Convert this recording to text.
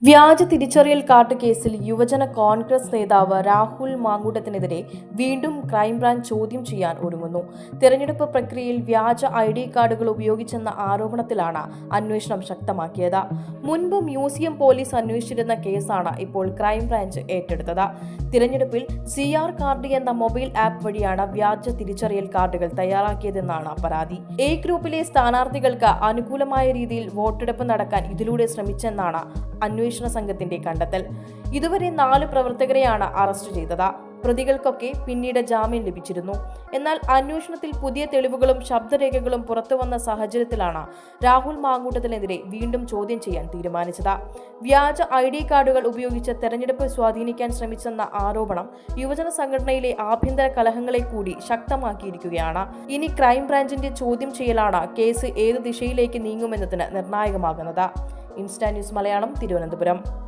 വ്യാജ തിരിച്ചറിയൽ കാർഡ് കേസിൽ യുവജന കോൺഗ്രസ് നേതാവ് രാഹുൽ മാങ്കൂട്ടത്തിനെതിരെ വീണ്ടും ക്രൈംബ്രാഞ്ച് ചോദ്യം ചെയ്യാൻ ഒരുങ്ങുന്നു. തെരഞ്ഞെടുപ്പ് പ്രക്രിയയിൽ വ്യാജ ID കാർഡുകൾ ഉപയോഗിച്ചെന്ന ആരോപണത്തിലാണ് അന്വേഷണം ശക്തമാക്കിയത്. മുൻപ് മ്യൂസിയം പോലീസ് അന്വേഷിച്ചിരുന്ന കേസാണ് ഇപ്പോൾ ക്രൈംബ്രാഞ്ച് ഏറ്റെടുത്തത്. തിരഞ്ഞെടുപ്പിൽ CR കാർഡ് എന്ന മൊബൈൽ ആപ്പ് വഴിയാണ് വ്യാജ തിരിച്ചറിയൽ കാർഡുകൾ തയ്യാറാക്കിയതെന്നാണ് പരാതി. A ഗ്രൂപ്പിലെ സ്ഥാനാർത്ഥികൾക്ക് അനുകൂലമായ രീതിയിൽ വോട്ടെടുപ്പ് നടക്കാൻ ഇതിലൂടെ ശ്രമിച്ചെന്നാണ് അന്വേഷണ സംഘത്തിന്റെ കണ്ടെത്തൽ. ഇതുവരെ 4 പ്രവർത്തകരെയാണ് അറസ്റ്റ് ചെയ്തത്. പ്രതികൾക്കൊക്കെ പിന്നീട് ജാമ്യം ലഭിച്ചിരുന്നു. എന്നാൽ അന്വേഷണത്തിൽ പുതിയ തെളിവുകളും ശബ്ദരേഖകളും പുറത്തുവന്ന സാഹചര്യത്തിലാണ് രാഹുൽ മാങ്കൂട്ടത്തിനെതിരെ വീണ്ടും ചോദ്യം ചെയ്യാൻ തീരുമാനിച്ചത്. വ്യാജ ID കാർഡുകൾ ഉപയോഗിച്ച് തെരഞ്ഞെടുപ്പ് സ്വാധീനിക്കാൻ ശ്രമിച്ചെന്ന ആരോപണം യുവജന സംഘടനയിലെ ആഭ്യന്തര കലഹങ്ങളെ കൂടി ശക്തമാക്കിയിരിക്കുകയാണ്. ഇനി ക്രൈംബ്രാഞ്ചിന്റെ ചോദ്യം ചെയ്യലാണ് കേസ് ഏത് ദിശയിലേക്ക് നീങ്ങുമെന്നതിന് നിർണായകമാകുന്നത്. Insta News Malayalam, Thiruvananthapuram.